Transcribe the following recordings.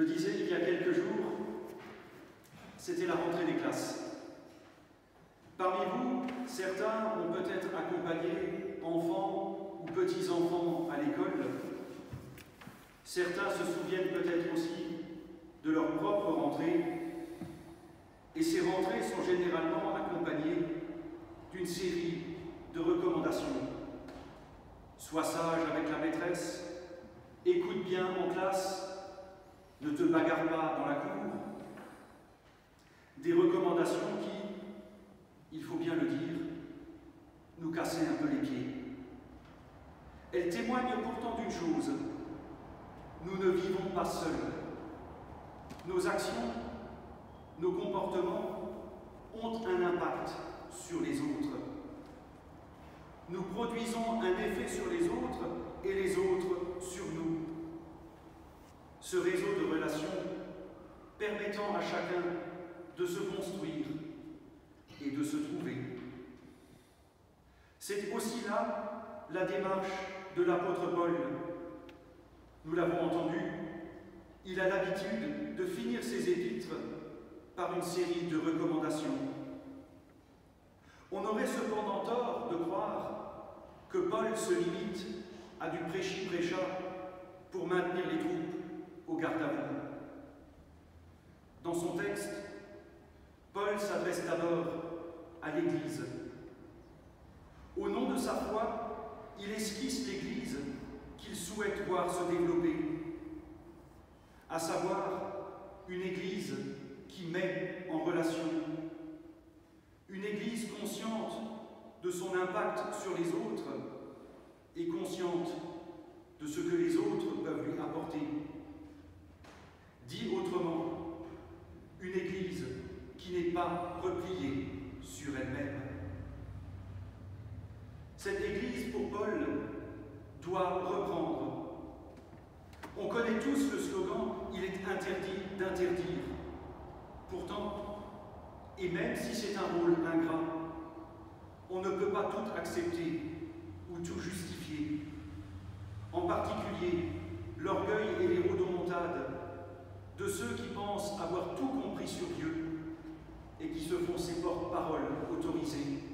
Je le disais il y a quelques jours, c'était la rentrée des classes. Parmi vous, certains ont peut-être accompagné enfants ou petits-enfants à l'école. Certains se souviennent peut-être aussi de leur propre rentrée. Et ces rentrées sont généralement accompagnées d'une série de recommandations. Sois sage avec la maîtresse, écoute bien en classe, ne te bagarre pas dans la cour. Des recommandations qui, il faut bien le dire, nous cassaient un peu les pieds. Elles témoignent pourtant d'une chose: nous ne vivons pas seuls. Nos actions, nos comportements ont un impact sur les autres. Nous produisons un effet sur les autres et les autres sur nous. Ce réseau de relations permettant à chacun de se construire et de se trouver. C'est aussi là la démarche de l'apôtre Paul. Nous l'avons entendu, il a l'habitude de finir ses épîtres par une série de recommandations. On aurait cependant tort de croire que Paul se limite à du prêchi-prêcha pour maintenir les troupes au garde-à-vous. Dans son texte, Paul s'adresse d'abord à l'Église. Au nom de sa foi, il esquisse l'Église qu'il souhaite voir se développer, à savoir une Église qui met en relation, une Église consciente de son impact sur les autres et consciente de ce que les autres peuvent lui apporter. Dit autrement, une Église qui n'est pas repliée sur elle-même. Cette Église, pour Paul, doit reprendre. On connaît tous le slogan « Il est interdit d'interdire ». Pourtant, et même si c'est un rôle ingrat, on ne peut pas tout accepter ou tout justifier. En particulier, l'orgueil et les rodomontades de ceux qui pensent avoir tout compris sur Dieu et qui se font ses porte-paroles autorisés.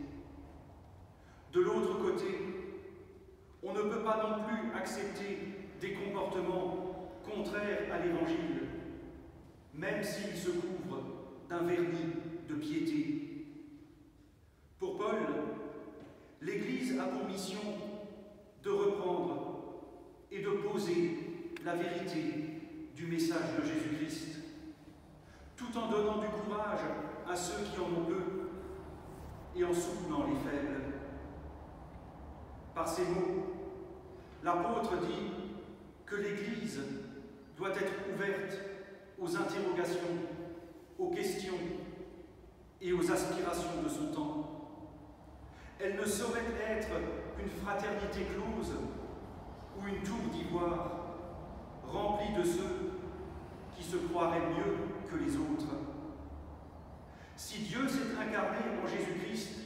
De l'autre côté, on ne peut pas non plus accepter des comportements contraires à l'Évangile, même s'ils se couvrent d'un vernis de piété. Pour Paul, l'Église a pour mission de reprendre et de poser la vérité du message de Jésus-Christ, tout en donnant du courage à ceux qui en ont peu et en soutenant les faibles. Par ces mots, l'apôtre dit que l'Église doit être ouverte aux interrogations, aux questions et aux aspirations de son temps. Elle ne saurait être une fraternité close ou une tour d'ivoire remplie de ceux qui se croiraient mieux que les autres. Si Dieu s'est incarné en Jésus-Christ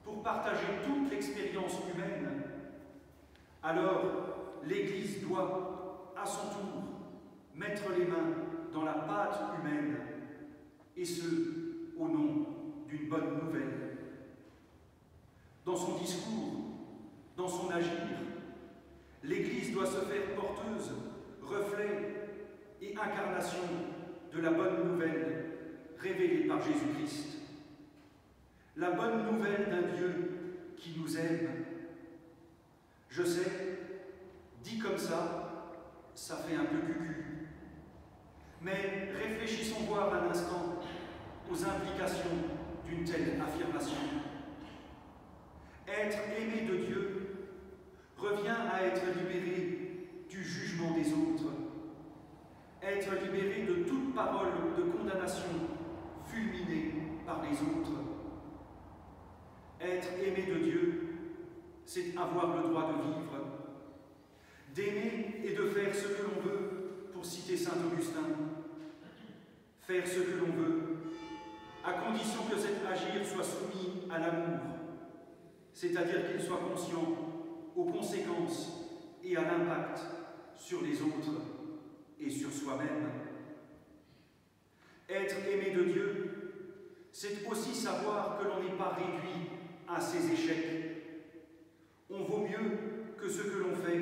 pour partager toute l'expérience humaine, alors l'Église doit, à son tour, mettre les mains dans la pâte humaine, et ce, au nom d'une bonne nouvelle. Dans son discours, dans son agir, l'Église doit se faire porteuse, reflet et incarnation de la bonne nouvelle révélée par Jésus-Christ. La bonne nouvelle d'un Dieu qui nous aime. Je sais, dit comme ça fait un peu cucu. Mais réfléchissons voir un instant aux implications d'une telle affirmation. Être aimé de Dieu revient à être libéré du jugement des autres, être libéré de toute parole de condamnation fulminée par les autres. Être aimé de Dieu, c'est avoir le droit de vivre, d'aimer et de faire ce que l'on veut, pour citer saint Augustin. Faire ce que l'on veut, à condition que cet agir soit soumis à l'amour, c'est-à-dire qu'il soit conscient aux conséquences et à l'impact sur les autres et sur soi-même. Être aimé de Dieu, c'est aussi savoir que l'on n'est pas réduit à ses échecs. On vaut mieux que ce que l'on fait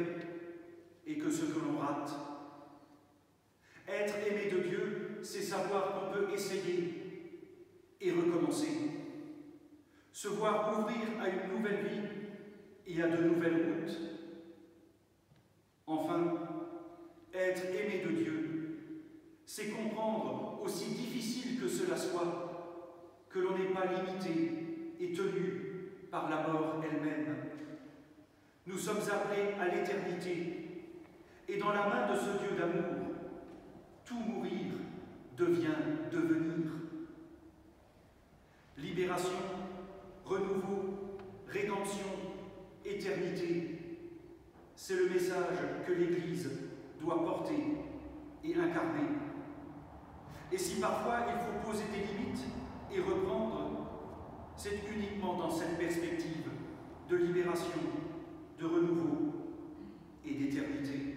et que ce que l'on rate. Être aimé de Dieu, c'est savoir qu'on peut essayer et recommencer. Se voir ouvrir à une nouvelle vie et à de nouvelles routes. Enfin, être aimé de Dieu, c'est comprendre, aussi difficile que cela soit, que l'on n'est pas limité et tenu par la mort elle-même. Nous sommes appelés à l'éternité, et dans la main de ce Dieu d'amour, tout mourir devient devenir. Libération, renouveau, rédemption, éternité, c'est le message que l'Église doit porter et incarner. Et si parfois il faut poser des limites et reprendre, c'est uniquement dans cette perspective de libération, de renouveau et d'éternité.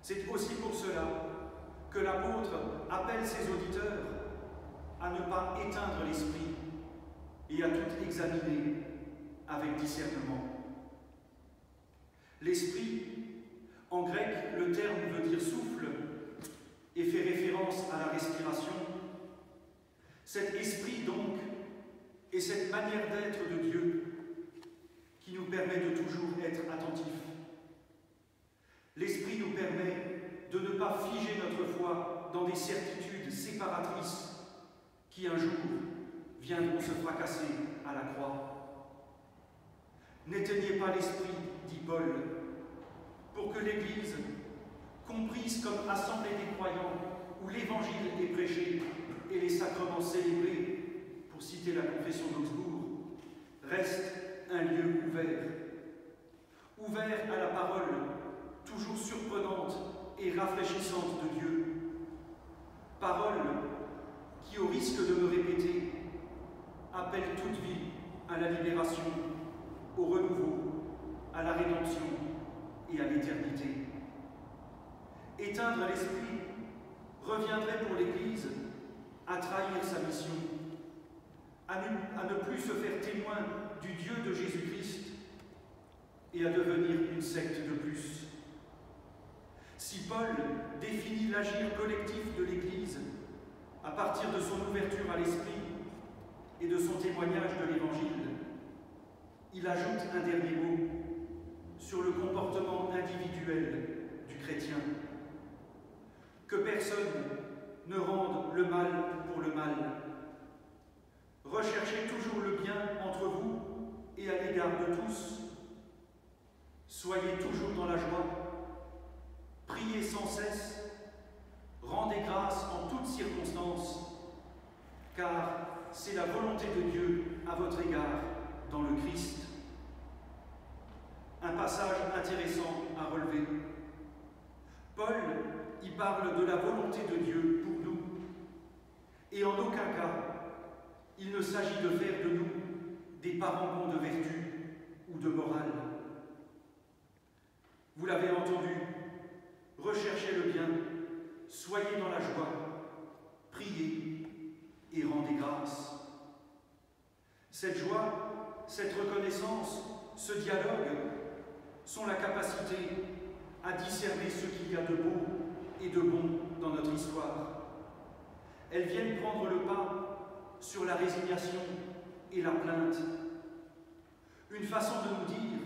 C'est aussi pour cela que l'apôtre appelle ses auditeurs à ne pas éteindre l'esprit et à tout examiner avec discernement. L'esprit, en grec, le terme veut dire souffle et fait référence à la respiration. Cet esprit, donc, est cette manière d'être de Dieu qui nous permet de toujours être attentifs. L'esprit nous permet de ne pas figer notre foi dans des certitudes séparatrices qui un jour viendront se fracasser à la croix. N'éteignez pas l'esprit, dit Paul, pour que l'Église, comprise comme assemblée des croyants, où l'Évangile est prêché et les sacrements célébrés, pour citer la confession d'Augsbourg, reste un lieu ouvert. Ouvert à la parole, toujours surprenante et rafraîchissante de Dieu. Parole qui, au risque de me répéter, appelle toute vie à la libération, au renouveau, à la rédemption et à l'éternité. Éteindre l'esprit reviendrait pour l'Église à trahir sa mission, à ne plus se faire témoin du Dieu de Jésus-Christ et à devenir une secte de plus. Si Paul définit l'agir collectif de l'Église à partir de son ouverture à l'esprit et de son témoignage de l'Évangile, il ajoute un dernier mot sur le comportement individuel du chrétien. Que personne ne rende le mal pour le mal. Recherchez toujours le bien entre vous et à l'égard de tous. Soyez toujours dans la joie. Priez sans cesse. Rendez grâce en toutes circonstances, car c'est la volonté de Dieu à votre égard dans le Christ. Un passage intéressant à relever. Paul y parle de la volonté de Dieu pour nous, et en aucun cas il ne s'agit de faire de nous des parangons de vertu ou de morale. Vous l'avez entendu, recherchez le bien, soyez dans la joie, priez et rendez grâce. Cette joie, cette reconnaissance, ce dialogue sont la capacité à discerner ce qu'il y a de beau et de bon dans notre histoire. Elles viennent prendre le pas sur la résignation et la plainte. Une façon de nous dire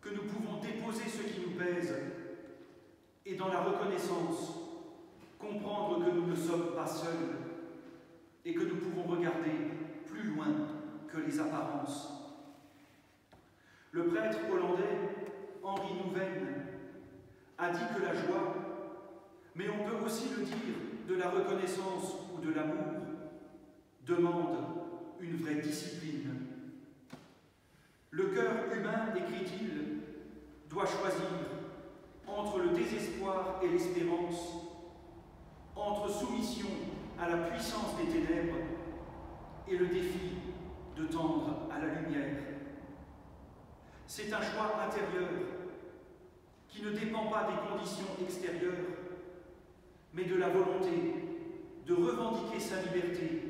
que nous pouvons déposer ce qui nous pèse et dans la reconnaissance, comprendre que nous ne sommes pas seuls et que nous pouvons regarder plus loin que les apparences. Le prêtre hollandais Henri Nouwen a dit que la joie, mais on peut aussi le dire de la reconnaissance ou de l'amour, demande une vraie discipline. Le cœur humain, écrit-il, doit choisir entre le désespoir et l'espérance, entre soumission à la puissance des ténèbres et le défi de tendre à la lumière. C'est un choix intérieur qui ne dépend pas des conditions extérieures, mais de la volonté de revendiquer sa liberté,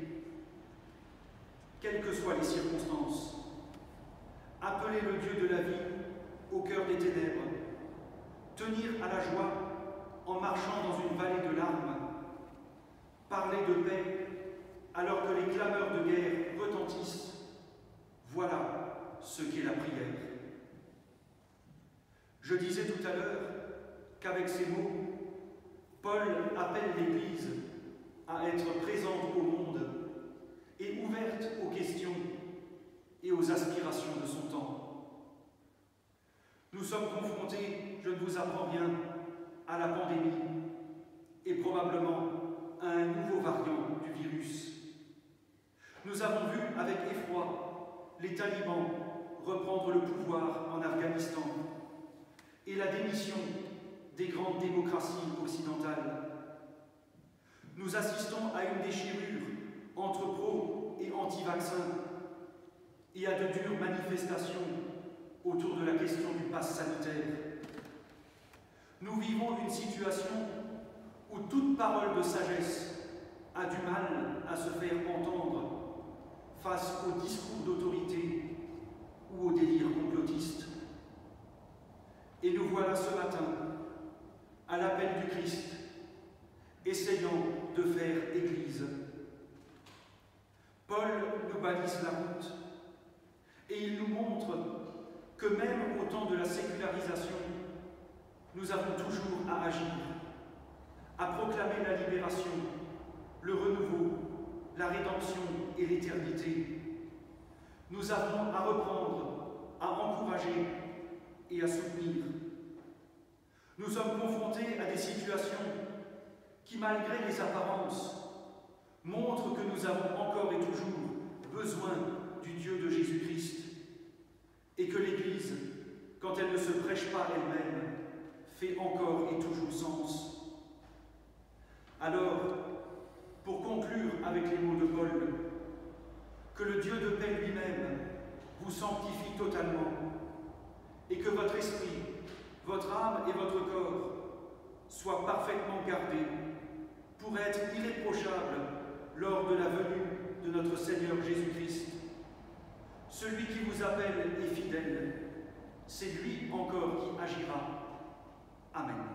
quelles que soient les circonstances. Appeler le Dieu de la vie au cœur des ténèbres, tenir à la joie en marchant dans une vallée de larmes, parler de paix alors que les clameurs de guerre retentissent, voilà ce qu'est la prière. Je disais tout à l'heure qu'avec ces mots, Paul appelle l'Église à être présente au monde et ouverte aux questions et aux aspirations de son temps. Nous sommes confrontés, je ne vous apprends rien, à la pandémie et probablement à un nouveau variant du virus. Nous avons vu avec effroi les talibans reprendre le pouvoir en Afghanistan et la démission des grandes démocraties occidentales. Nous assistons à une déchirure entre pro et anti-vaccins et à de dures manifestations autour de la question du pass sanitaire. Nous vivons une situation où toute parole de sagesse a du mal à se faire entendre face aux discours d'autorité ou aux délires complotistes. Et nous voilà ce matin, à l'appel du Christ, essayant de faire Église. Paul nous balise la route et il nous montre que même au temps de la sécularisation, nous avons toujours à agir, à proclamer la libération, le renouveau, la rédemption et l'éternité. Nous avons à reprendre, à encourager et à soutenir. Nous sommes confrontés à des situations qui, malgré les apparences, montrent que nous avons encore et toujours besoin du Dieu de Jésus-Christ et que l'Église, quand elle ne se prêche pas elle-même, fait encore et toujours sens. Alors, pour conclure avec les mots de Paul, que le Dieu de paix lui-même vous sanctifie totalement et que votre esprit, votre âme et votre corps soient parfaitement gardés pour être irréprochables lors de la venue de notre Seigneur Jésus-Christ. Celui qui vous appelle est fidèle, c'est lui encore qui agira. Amen.